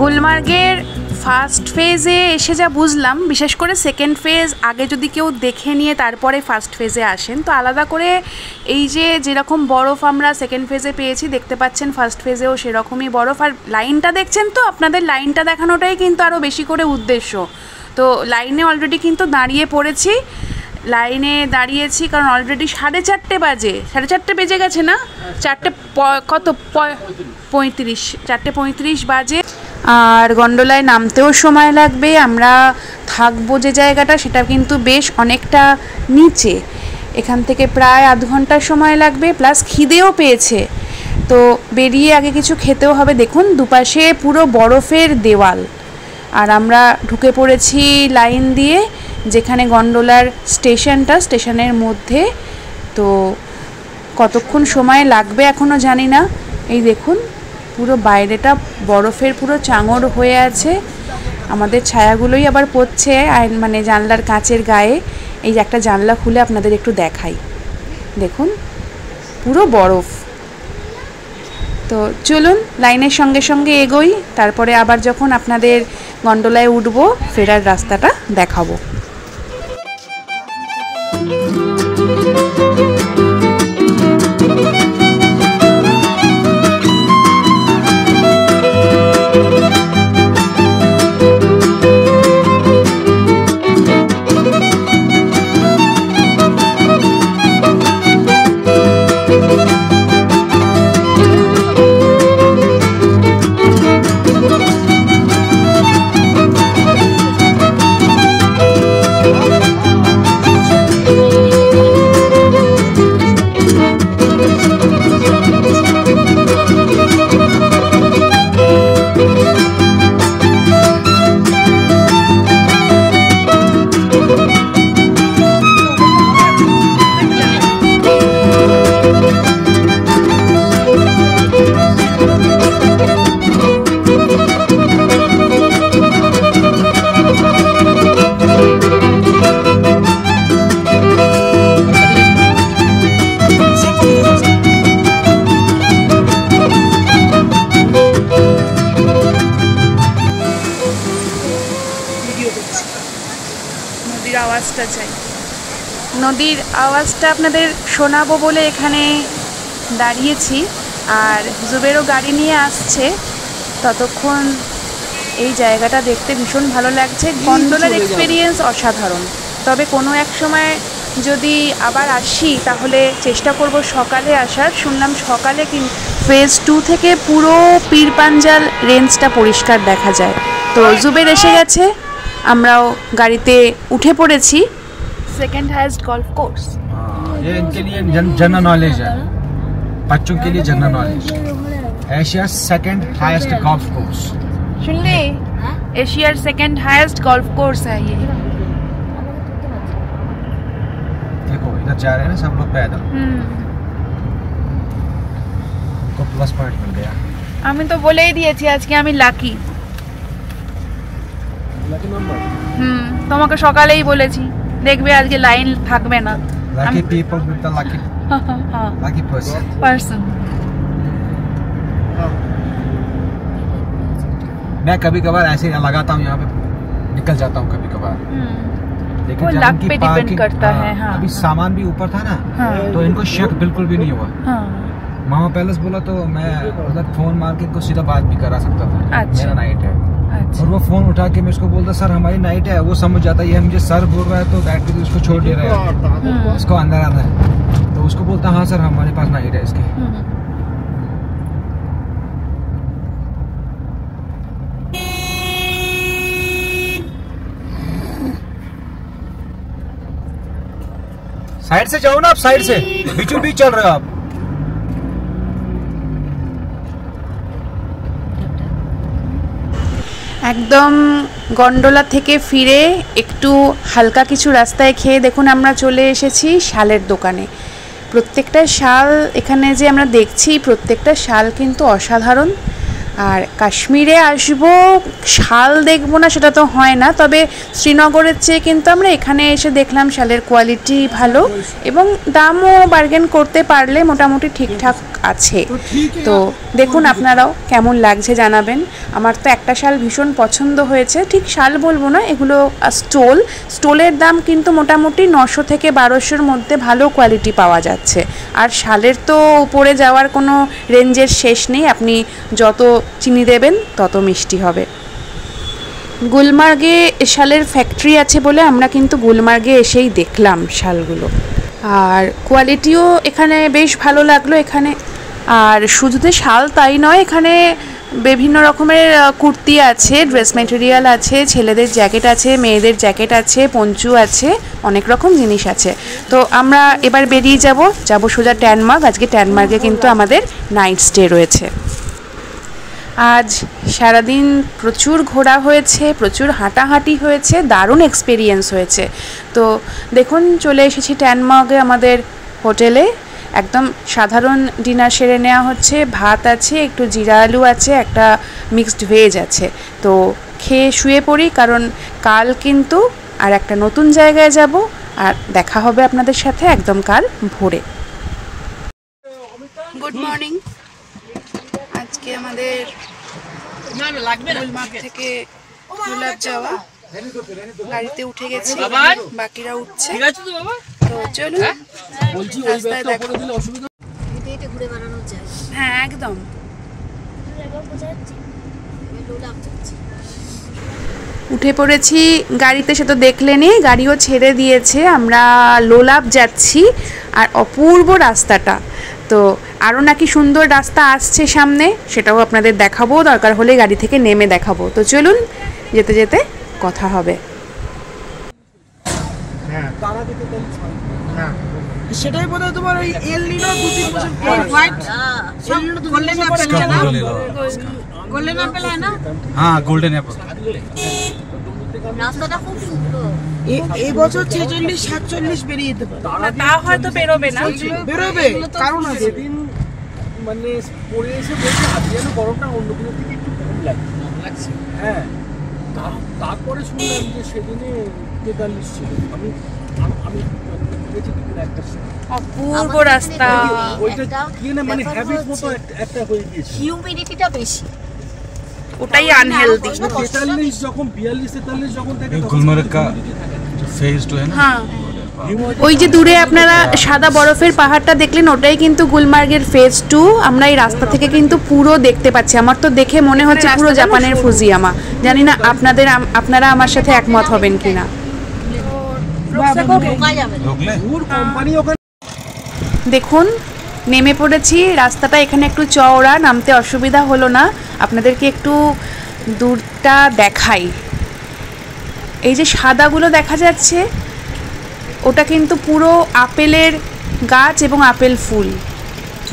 গুলমার্গের first ফেজে এসে যা বুঝলাম, বিশেষ করে সেকেন্ড ফেজ আগে যদি কেউ দেখে নিয়ে তারপরে ফার্স্ট ফেজে আসেন, তো আলাদা করে এই যে যেরকম বরফ আমরা সেকেন্ড ফেজে পেয়েছি দেখতে পাচ্ছেন, ফার্স্ট ফেজেও সেরকমই বরফ। আর লাইনটা দেখছেন তো, আপনাদের লাইনটা দেখানোটাই কিন্তু আরও বেশি করে উদ্দেশ্য। তো লাইনে অলরেডি কিন্তু দাঁড়িয়ে পড়েছি, লাইনে দাঁড়িয়েছি কারণ অলরেডি 4:30 বাজে, 4:30 বেজে গেছে না, 4:35 বাজে। আর গন্ডোলায় নামতেও সময় লাগবে। আমরা থাকবো যে জায়গাটা সেটা কিন্তু বেশ অনেকটা নিচে, এখান থেকে প্রায় আধ ঘন্টার সময় লাগবে, প্লাস খিদেও পেয়েছে, তো বেরিয়ে আগে কিছু খেতেও হবে। দেখুন দুপাশে পুরো বরফের দেওয়াল, আর আমরা ঢুকে পড়েছি লাইন দিয়ে যেখানে গন্ডোলার স্টেশনের মধ্যে। তো কতক্ষণ সময় লাগবে এখনও জানি না। এই দেখুন পুরো বাইরেটা বরফের পুরো চাঙড় হয়ে আছে, আমাদের ছায়াগুলোই আবার পড়ছে মানে জানলার কাচের গায়ে। এই যে একটা জানলা খুলে আপনাদের একটু দেখাই, দেখুন পুরো বরফ। তো চলুন লাইনের সঙ্গে সঙ্গে এগোই, তারপরে আবার যখন আপনাদের গন্ডোলায় উঠবো ফেরার রাস্তাটা দেখাবো। নদীর আওয়াজটা আপনাদের শোনাবো বলে এখানে দাঁড়িয়েছি, আর জুবেরও গাড়ি নিয়ে আসছে। ততক্ষণ এই জায়গাটা দেখতে ভীষণ ভালো লাগছে। গন্ডোলার এক্সপিরিয়েন্স অসাধারণ, তবে কোনো এক সময় যদি আবার আসি তাহলে চেষ্টা করব সকালে আসার। শুনলাম সকালে ফেজ 2 থেকে পুরো পীরপাঞ্জাল রেঞ্জটা পরিষ্কার দেখা যায়। তো জুবের এসে গেছে, আমরাও গাড়িতে উঠে পড়েছি। सेकेंड हाईएस्ट गोल्फ कोर्स, ये इनके लिए जनरल नॉलेज है, बच्चों के लिए general knowledge. Asia second highest golf course, सुन ले, Asia second highest golf course है ये। देखो इधर जा रहे हैं ना सब लोग पैदल, तो प्लस पॉइंट मिल गया। আমি তো বলেই দিয়েছি আজকে আমি লাকি। লাকি নাম্বার, তোমাকে সকালেই বলেছি দেখবে আজকে লাইন থাকবে না। Lucky people with the lucky lucky person. मैं कभी कभार ऐसे लगाता हूँ, यहाँ पे निकल जाता हूँ कभी कभार, लेकिन वो लक पे डिपेंड करता है। हाँ, अभी सामान भी ऊपर था ना, तो इनको शक बिल्कुल भी नहीं हुआ। मामा पैलेस बोला तो मैं उधर फोन मार के इनको सीधा बात भी करा सकता था। मेरा नाइट है, और वो फोन उठा के मैं उसको बोलता सर हमारी नाइट है, वो समझ जाता है ये मुझे सर बोल रहा है तो बैठ के उसको छोड़ दे रहा है, इसको अंदर आना है, तो उसको बोलता हाँ सर हमारे पास नाइट है इसकी। साइड से जाओ ना आप, साइड से बीचों बीच चल रहे हो आप। একদম গন্ডোলা থেকে ফিরে একটু হালকা কিছু রাস্তায় খেয়ে দেখুন আমরা চলে এসেছি শালের দোকানে। প্রত্যেকটা শাল এখানে যে আমরা দেখছি প্রত্যেকটা শাল কিন্তু অসাধারণ। আর কাশ্মীরে আসবো শাল দেখবো না সেটা তো হয় না, তবে শ্রীনগরের চেয়ে কিন্তু আমরা এখানে এসে দেখলাম শালের কোয়ালিটি ভালো এবং দামও বার্গেন করতে পারলে মোটামুটি ঠিকঠাক আছে। তো দেখুন আপনারাও কেমন লাগছে জানাবেন। আমার তো একটা শাল ভীষণ পছন্দ হয়েছে, ঠিক শাল বলবো না, এগুলো স্টোলের দাম কিন্তু মোটামুটি 900 থেকে 1200-র মধ্যে ভালো কোয়ালিটি পাওয়া যাচ্ছে। আর শালের তো উপরে যাওয়ার কোনো রেঞ্জের শেষ নেই, আপনি যত চিনি দেবেন তত মিষ্টি হবে। গুলমার্গে শালের ফ্যাক্টরি আছে বলে আমরা কিন্তু গুলমার্গে এসেই দেখলাম শালগুলো, আর কোয়ালিটিও এখানে বেশ ভালো লাগলো এখানে। আর শুধু যে শাল তাই নয়, এখানে বিভিন্ন রকমের কুর্তি আছে, ড্রেস মেটেরিয়াল আছে, ছেলেদের জ্যাকেট আছে, মেয়েদের জ্যাকেট আছে, পঞ্চু আছে, অনেক রকম জিনিস আছে। তো আমরা এবার বেরিয়ে যাব সোজা ট্যানমার্গ। আজকে ট্যানমার্গে কিন্তু আমাদের নাইট স্টে রয়েছে। আজ সারাদিন প্রচুর ঘোরা হয়েছে, প্রচুর হাঁটাহাঁটি হয়েছে, দারুণ এক্সপিরিয়েন্স হয়েছে। তো দেখুন চলে এসেছি ট্যানমার্গে আমাদের হোটেলে। একদম সাধারণ ডিনার সেরে নেওয়া হচ্ছে, ভাত আছে, একটু জিরা আলু আছে, একটা মিক্সড ভেজ আছে। তো খেয়ে শুয়ে পড়ি, কারণ কাল কিন্তু আর একটা নতুন জায়গায় যাব, আর দেখা হবে আপনাদের সাথে একদম কাল ভোরে। Good morning. আজকে আমাদের গুলমার্গ থেকে গোলাপ যাওয়া, গাড়িতে উঠে গেছি, বাকিরা উঠছে। তো চলুন রাস্তায় দেখো। হ্যাঁ একদম। উঠে পড়েছি গাড়িতে, সে তো দেখলেনি, গাড়িও ছেড়ে দিয়েছে। আমরা লোলাপ যাচ্ছি, আর অপূর্ব রাস্তাটা। তো আরও নাকি সুন্দর রাস্তা আসছে সামনে, সেটাও আপনাদের দেখাবো, দরকার হলে গাড়ি থেকে নেমে দেখাবো। তো চলুন যেতে যেতে কথা হবে। সেটাই বোধহয় তোমার ওই এল নিনো 2-3 বছর হোয়াইট গোল্ডেন অ্যাপেল है ना, গোল্ডেন অ্যাপেল है ना। हाँ गोल्डन एप्पल। রাস্তাটা খুব সুন্দর। এই বছর 46-47 বেরিয়ে যেতে পারে। তা হয়তো বেরোবে না, বেরোবে, কারণ আছে। সেদিন মানে পরে এসে বলছে আজকে যেন গরমটা অন্য দিনের থেকে একটু কম লাগছে। হ্যাঁ, তারপরে শুনলাম যে সেদিনে 43 ছিল। আমি অপূর্ব রাস্তা, ওইটা কি না মানে হ্যাবিট মতো একটা হয়ে গিয়েছে। হিউমিডিটিটা বেশি, ওটাই আনহেলদি। 43 যখন 42-43 যখন থাকে गुलमर्ग का जो फेज 2 है ना, হ্যাঁ ওই যে দূরে আপনারা সাদা বরফের পাহাড়টা দেখলেন, ওটাই কিন্তু গুলমার্গের ফেজ 2। আমরা এই রাস্তা থেকে কিন্তু পুরো দেখতে পাচ্ছি। আমার তো দেখে মনে হচ্ছে পুরো জাপানের ফুজিয়ামা। জানি না আপনারা আমার সাথে একমত হবেন কিনা। দেখুন নেমে পড়েছি, রাস্তাটা এখানে একটু চওড়া, নামতে অসুবিধা হলো না। আপনাদেরকে একটু দূরটা দেখাই। এই যে সাদাগুলো দেখা যাচ্ছে, ওটা কিন্তু পুরো আপেলের গাছ এবং আপেল ফুল।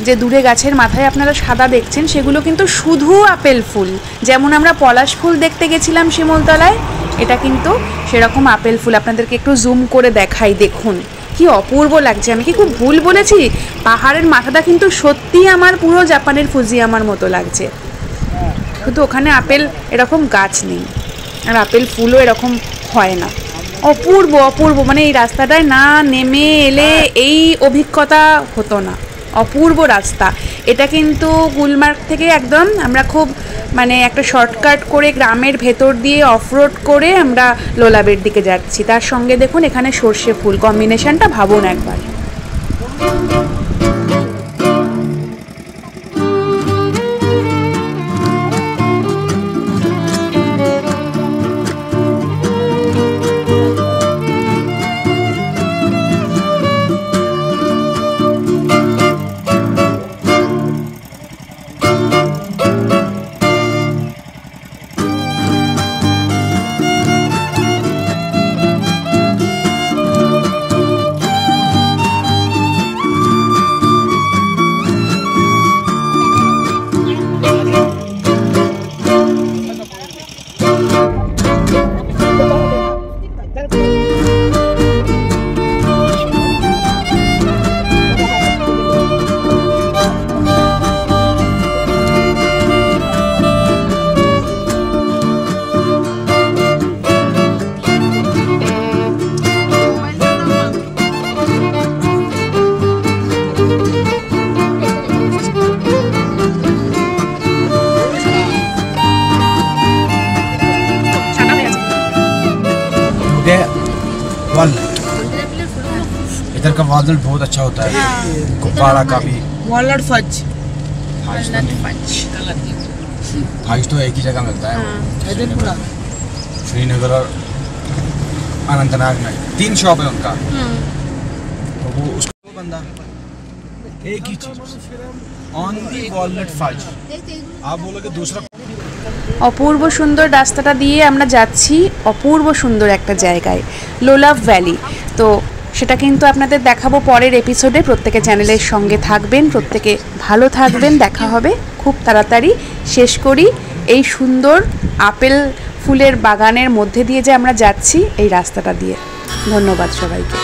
যে দূরে গাছের মাথায় আপনারা সাদা দেখছেন, সেগুলো কিন্তু শুধু আপেল ফুল। যেমন আমরা পলাশ ফুল দেখতে গেছিলাম শিমুলতলায়, এটা কিন্তু সেরকম আপেল ফুল। আপনাদেরকে একটু জুম করে দেখাই, দেখুন কি অপূর্ব লাগছে। আমি কি খুব ভুল বলেছি? পাহাড়ের মাথাটা কিন্তু সত্যি আমার পুরো জাপানের ফুজিয়ামার মতো লাগছে, কিন্তু ওখানে আপেল এরকম গাছ নেই, আর আপেল ফুলও এরকম হয় না। অপূর্ব অপূর্ব, মানে এই রাস্তাটায় না নেমে এলে এই অভিজ্ঞতা হতো না। অপূর্ব রাস্তা এটা কিন্তু গুলমার্গ থেকে একদম আমরা খুব মানে একটা শর্টকাট করে গ্রামের ভেতর দিয়ে অফরোড করে আমরা লোলাবের দিকে যাচ্ছি। তার সঙ্গে দেখুন এখানে সর্ষে ফুল, কম্বিনেশনটা ভাবুন একবার। वॉलनट, इधर का वॉलनट बहुत अच्छा होता है, कुपवाड़ा का भी वॉलनट फज, फाइज तो एक ही जगह मिलता है, श्रीनगर और अनंतनाग में 3 शॉप है उनका। तो वो उसको बंदा एक ही चीज ओनली वॉलनट फाज, आप बोलोगे दूसरा। অপূর্ব সুন্দর রাস্তাটা দিয়ে আমরা যাচ্ছি অপূর্ব সুন্দর একটা জায়গায়, লোলাভ ভ্যালি। তো সেটা কিন্তু আপনাদের দেখাবো পরের এপিসোডে। প্রত্যেকে চ্যানেলের সঙ্গে থাকবেন, প্রত্যেকে ভালো থাকবেন। দেখা হবে খুব তাড়াতাড়ি। শেষ করি এই সুন্দর আপেল ফুলের বাগানের মধ্যে দিয়ে যে আমরা যাচ্ছি এই রাস্তাটা দিয়ে। ধন্যবাদ সবাইকে।